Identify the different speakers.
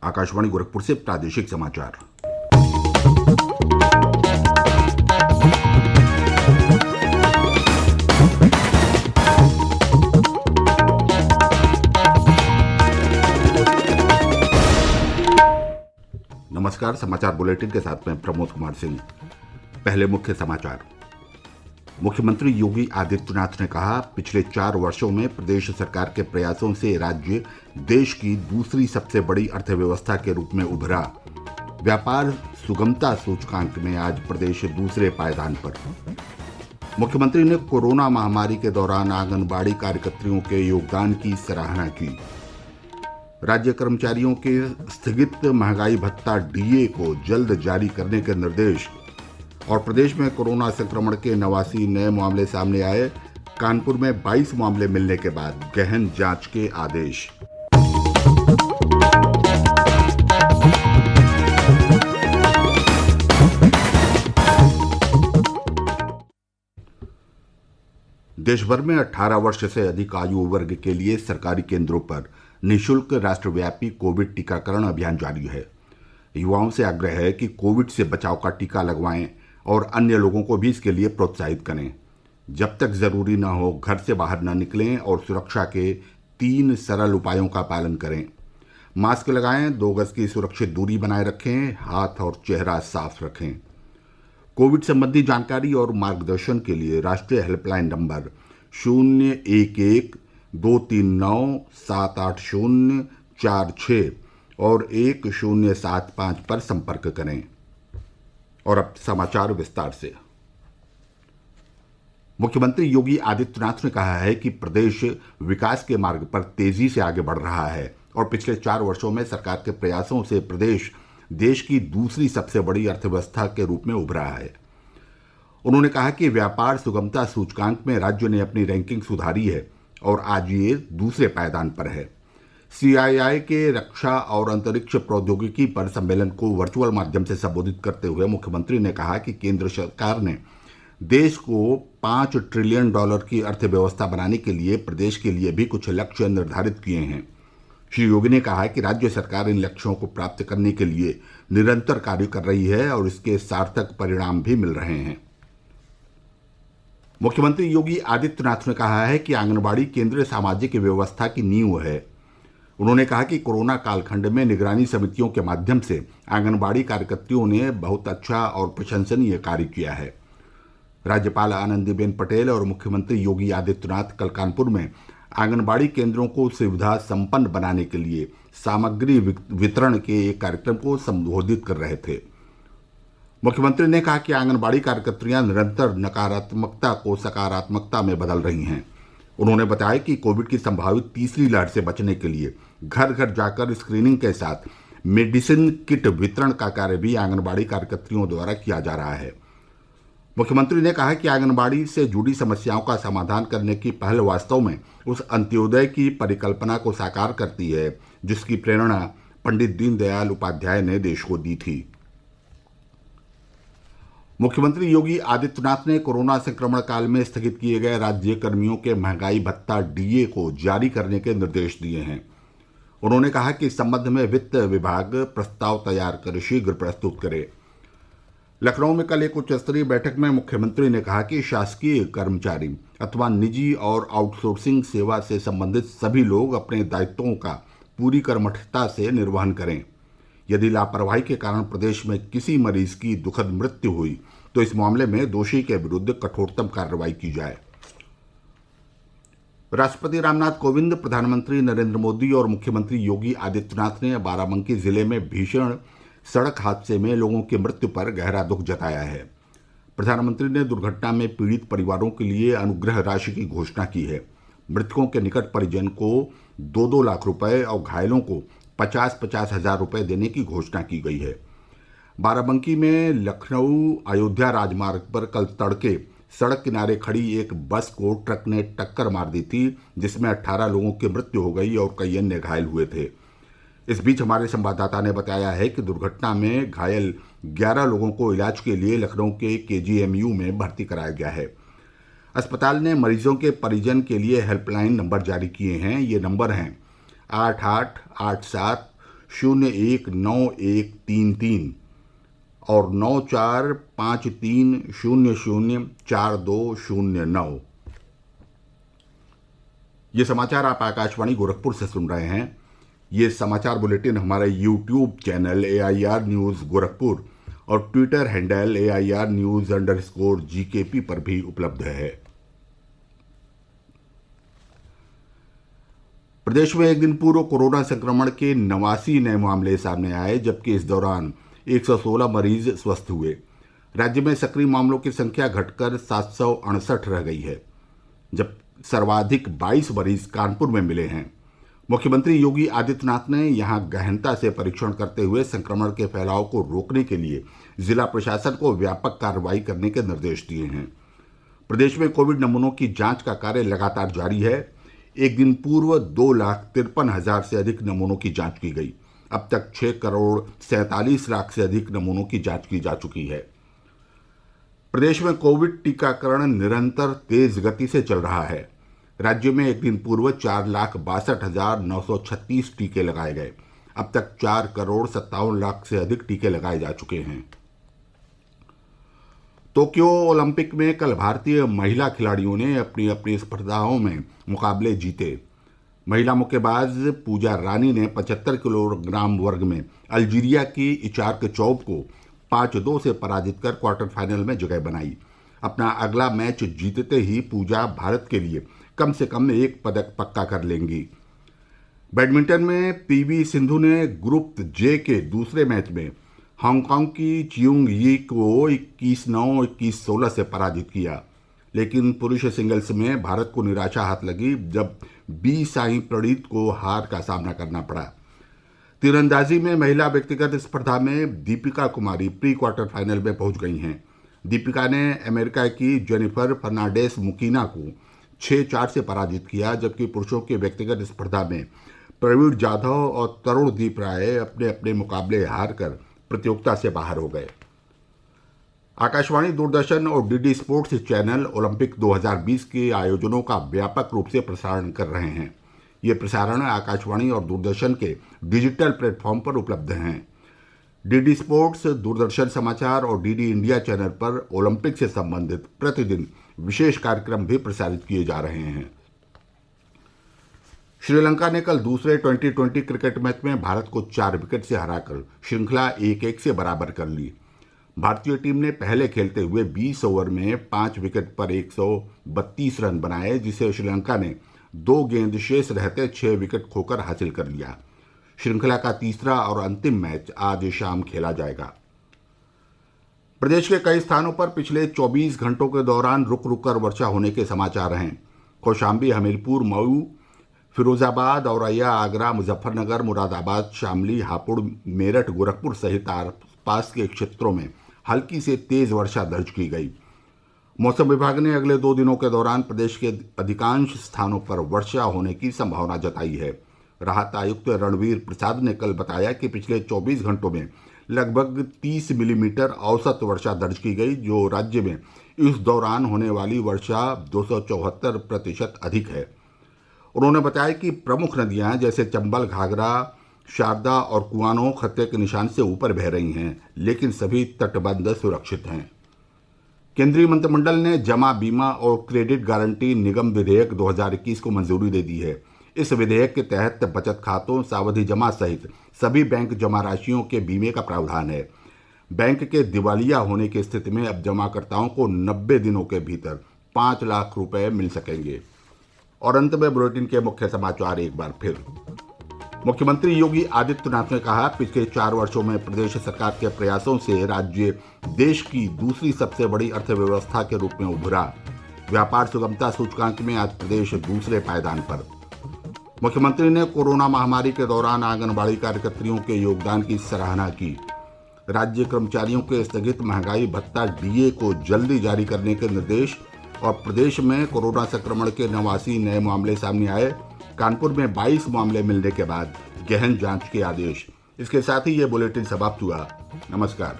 Speaker 1: आकाशवाणी गोरखपुर से प्रादेशिक समाचार। नमस्कार। समाचार बुलेटिन के साथ में प्रमोद कुमार सिंह। पहले मुख्य समाचार। मुख्यमंत्री योगी आदित्यनाथ ने कहा, पिछले 4 वर्षों में प्रदेश सरकार के प्रयासों से राज्य देश की दूसरी सबसे बड़ी अर्थव्यवस्था के रूप में उभरा। व्यापार सुगमता सूचकांक में आज प्रदेश दूसरे पायदान पर। मुख्यमंत्री ने कोरोना महामारी के दौरान आंगनबाड़ी कार्यकर्तियों के योगदान की सराहना की। राज्य कर्मचारियों के स्थगित महंगाई भत्ता डीए को जल्द जारी करने के निर्देश। और प्रदेश में कोरोना संक्रमण के 89 नए मामले सामने आए। कानपुर में 22 मामले मिलने के बाद गहन जांच के आदेश। देश भर में 18 वर्ष से अधिक आयु वर्ग के लिए सरकारी केंद्रों पर निःशुल्क राष्ट्रव्यापी कोविड टीकाकरण अभियान जारी है। युवाओं से आग्रह है कि कोविड से बचाव का टीका लगवाएं और अन्य लोगों को भी इसके लिए प्रोत्साहित करें। जब तक जरूरी न हो घर से बाहर न निकलें और सुरक्षा के 3 सरल उपायों का पालन करें। मास्क लगाएं, 2 गज की सुरक्षित दूरी बनाए रखें, हाथ और चेहरा साफ रखें। कोविड संबंधी जानकारी और मार्गदर्शन के लिए राष्ट्रीय हेल्पलाइन नंबर 011-239-78046 और 1075 पर संपर्क करें। और अब समाचार विस्तार से। मुख्यमंत्री योगी आदित्यनाथ ने कहा है कि प्रदेश विकास के मार्ग पर तेजी से आगे बढ़ रहा है और पिछले 4 वर्षों में सरकार के प्रयासों से प्रदेश देश की दूसरी सबसे बड़ी अर्थव्यवस्था के रूप में उभरा है। उन्होंने कहा कि व्यापार सुगमता सूचकांक में राज्य ने अपनी रैंकिंग सुधारी है और आज ये दूसरे पायदान पर है। CII के रक्षा और अंतरिक्ष प्रौद्योगिकी पर सम्मेलन को वर्चुअल माध्यम से संबोधित करते हुए मुख्यमंत्री ने कहा कि केंद्र सरकार ने देश को $5 ट्रिलियन की अर्थव्यवस्था बनाने के लिए प्रदेश के लिए भी कुछ लक्ष्य निर्धारित किए हैं। श्री योगी ने कहा कि राज्य सरकार इन लक्ष्यों को प्राप्त करने के लिए निरंतर कार्य कर रही है और इसके सार्थक परिणाम भी मिल रहे हैं। मुख्यमंत्री योगी आदित्यनाथ ने कहा है कि आंगनबाड़ी केंद्र सामाजिक व्यवस्था की नींव है। उन्होंने कहा कि कोरोना कालखंड में निगरानी समितियों के माध्यम से आंगनबाड़ी कार्यकर्तियों ने बहुत अच्छा और प्रशंसनीय कार्य किया है। राज्यपाल आनंदीबेन पटेल और मुख्यमंत्री योगी आदित्यनाथ कल कानपुर में आंगनबाड़ी केंद्रों को सुविधा संपन्न बनाने के लिए सामग्री वितरण के एक कार्यक्रम को संबोधित कर रहे थे। मुख्यमंत्री ने कहा कि आंगनबाड़ी कार्यकर्तियां निरंतर नकारात्मकता को सकारात्मकता में बदल रही हैं। उन्होंने बताया कि कोविड की संभावित तीसरी लहर से बचने के लिए घर घर जाकर स्क्रीनिंग के साथ मेडिसिन किट वितरण का कार्य भी आंगनबाड़ी कार्यकर्तियों द्वारा किया जा रहा है। मुख्यमंत्री ने कहा कि आंगनबाड़ी से जुड़ी समस्याओं का समाधान करने की पहल वास्तव में उस अंत्योदय की परिकल्पना को साकार करती है जिसकी प्रेरणा पंडित दीनदयाल उपाध्याय ने देश को दी थी। मुख्यमंत्री योगी आदित्यनाथ ने कोरोना संक्रमण काल में स्थगित किए गए राज्य कर्मियों के महंगाई भत्ता डीए को जारी करने के निर्देश दिए हैं। उन्होंने कहा कि इस संबंध में वित्त विभाग प्रस्ताव तैयार कर शीघ्र प्रस्तुत करे। लखनऊ में कल एक उच्च स्तरीय बैठक में मुख्यमंत्री ने कहा कि शासकीय कर्मचारी अथवा निजी और आउटसोर्सिंग सेवा से संबंधित सभी लोग अपने दायित्वों का पूरी कर्मठता से निर्वहन करें। यदि लापरवाही के कारण प्रदेश में किसी मरीज की दुखद मृत्यु हुई तो इस मामले में दोषी के विरुद्ध कठोरतम कार्रवाई की जाए। राष्ट्रपति रामनाथ कोविंद, प्रधानमंत्री नरेंद्र मोदी और मुख्यमंत्री योगी आदित्यनाथ ने बाराबंकी जिले में भीषण सड़क हादसे में लोगों की मृत्यु पर गहरा दुख जताया है। प्रधानमंत्री ने दुर्घटना में पीड़ित परिवारों के लिए अनुग्रह राशि की घोषणा की है। मृतकों के निकट परिजन को 2-2 लाख रुपए और घायलों को 50-50 हजार रुपए देने की घोषणा की गई है। बाराबंकी में लखनऊ अयोध्या राजमार्ग पर कल तड़के सड़क किनारे खड़ी एक बस को ट्रक ने टक्कर मार दी थी, जिसमें 18 लोगों की मृत्यु हो गई और कई अन्य घायल हुए थे। इस बीच हमारे संवाददाता ने बताया है कि दुर्घटना में घायल 11 लोगों को इलाज के लिए लखनऊ के KGMU में भर्ती कराया गया है। अस्पताल ने मरीजों के परिजन के लिए हेल्पलाइन नंबर जारी किए हैं। ये नंबर हैं 8887 945333 और 9453004209। ये समाचार आप आकाशवाणी गोरखपुर से सुन रहे हैं। ये समाचार बुलेटिन हमारे YouTube channel AIR news Gorakhpur और ट्विटर हैंडल AIR News_GKP पर भी उपलब्ध है। प्रदेश में एक दिन पूर्व कोरोना संक्रमण के 89 नए मामले सामने आए, जबकि इस दौरान 116 मरीज स्वस्थ हुए। राज्य में सक्रिय मामलों की संख्या घटकर 768 रह गई है, जब सर्वाधिक 22 मरीज कानपुर में मिले हैं। मुख्यमंत्री योगी आदित्यनाथ ने यहां गहनता से परीक्षण करते हुए संक्रमण के फैलाव को रोकने के लिए जिला प्रशासन को व्यापक कार्रवाई करने के निर्देश दिए हैं। प्रदेश में कोविड नमूनों की जांच का कार्य लगातार जारी है। एक दिन पूर्व 2,53,000 से अधिक नमूनों की जांच की गई। अब तक 6,47,00,000 से अधिक नमूनों की जांच की जा चुकी है। प्रदेश में कोविड टीकाकरण निरंतर तेज गति से चल रहा है। राज्य में एक दिन पूर्व 4,62,936 टीके लगाए गए। अब तक 4,57,00,000 से अधिक टीके लगाए जा चुके हैं। टोक्यो ओलंपिक में कल भारतीय महिला खिलाड़ियों ने अपनी अपनी स्पर्धाओं में मुकाबले जीते। महिला मुक्केबाज पूजा रानी ने 75 किलोग्राम वर्ग में अल्जीरिया की इचार्क चौब को 5-2 से पराजित कर क्वार्टर फाइनल में जगह बनाई। अपना अगला मैच जीतते ही पूजा भारत के लिए कम से कम एक पदक पक्का कर लेंगी। बैडमिंटन में PV सिंधु ने ग्रुप J के दूसरे मैच में हांगकांग की चियोंग यी को 21-9, 21-16 से पराजित किया। लेकिन पुरुष सिंगल्स में भारत को निराशा हाथ लगी, जब बी साई प्रणीत को हार का सामना करना पड़ा। तीरंदाजी में महिला व्यक्तिगत स्पर्धा में Deepika Kumari pre quarter final में पहुंच गई हैं। दीपिका ने अमेरिका की जेनिफर फर्नांडेस मुकीना को 6-4 से पराजित किया, जबकि पुरुषों के व्यक्तिगत स्पर्धा में प्रवीण जाधव और तरुणदीप राय अपने अपने मुकाबले हार कर प्रतियोगिता से बाहर हो गए। आकाशवाणी, दूरदर्शन और DD स्पोर्ट्स चैनल ओलंपिक 2020 के आयोजनों का व्यापक रूप से प्रसारण कर रहे हैं। ये प्रसारण आकाशवाणी और दूरदर्शन के डिजिटल प्लेटफॉर्म पर उपलब्ध हैं। DD स्पोर्ट्स, दूरदर्शन समाचार और DD इंडिया चैनल पर ओलंपिक से संबंधित प्रतिदिन विशेष कार्यक्रम भी प्रसारित किए जा रहे हैं। श्रीलंका ने कल दूसरे 2020 क्रिकेट मैच में भारत को 4 विकेट से हराकर श्रृंखला 1-1 से बराबर कर ली। भारतीय टीम ने पहले खेलते हुए 20 ओवर में 5 विकेट पर 132 रन बनाए, जिसे श्रीलंका ने 2 गेंद शेष रहते 6 विकेट खोकर हासिल कर लिया। श्रृंखला का तीसरा और अंतिम मैच आज शाम खेला जाएगा। प्रदेश के कई स्थानों पर पिछले 24 घंटों के दौरान रुक रुक कर वर्षा होने के समाचार हैं। कौशाम्बी, हमीरपुर, मऊ, फिरोजाबाद, औरैया, आगरा, मुजफ्फरनगर, मुरादाबाद, शामली, हापुड़, मेरठ, गोरखपुर सहित आसपास के क्षेत्रों में हल्की से तेज वर्षा दर्ज की गई। मौसम विभाग ने अगले 2 दिनों के दौरान प्रदेश के अधिकांश स्थानों पर वर्षा होने की संभावना जताई है। राहत आयुक्त रणवीर प्रसाद ने कल बताया कि पिछले 24 घंटों में लगभग 30 मिलीमीटर औसत वर्षा दर्ज की गई, जो राज्य में इस दौरान होने वाली वर्षा 274% अधिक है। उन्होंने बताया कि प्रमुख नदियां जैसे चंबल, घाघरा, शारदा और कुआनो खतरे के निशान से ऊपर बह रही हैं, लेकिन सभी तटबंध सुरक्षित हैं। केंद्रीय मंत्रिमंडल ने जमा, बीमा और क्रेडिट गारंटी निगम विधेयक 2021 को मंजूरी दे दी है। इस विधेयक के तहत बचत खातों, सावधि जमा सहित सभी बैंक जमा राशियों के बीमे का प्रावधान है। बैंक के दिवालिया होने की स्थिति में अब जमाकर्ताओं को 90 दिनों के भीतर 5 लाख रुपए मिल सकेंगे। और अंत में बुलेटिन के मुख्य समाचार एक बार फिर। मुख्यमंत्री योगी आदित्यनाथ ने कहा, पिछले 4 वर्षों में प्रदेश सरकार के प्रयासों से राज्य देश की दूसरी सबसे बड़ी अर्थव्यवस्था के रूप में उभरा। व्यापार सुगमता सूचकांक में आज प्रदेश दूसरे पायदान पर। मुख्यमंत्री ने कोरोना महामारी के दौरान आंगनबाड़ी कार्यकर्तियों के योगदान की सराहना की। राज्य कर्मचारियों के स्थगित महंगाई भत्ता DA को जल्दी जारी करने के निर्देश। और प्रदेश में कोरोना संक्रमण के 89 नए मामले सामने आए। कानपुर में 22 मामले मिलने के बाद गहन जांच के आदेश। इसके साथ ही ये बुलेटिन समाप्त हुआ। नमस्कार।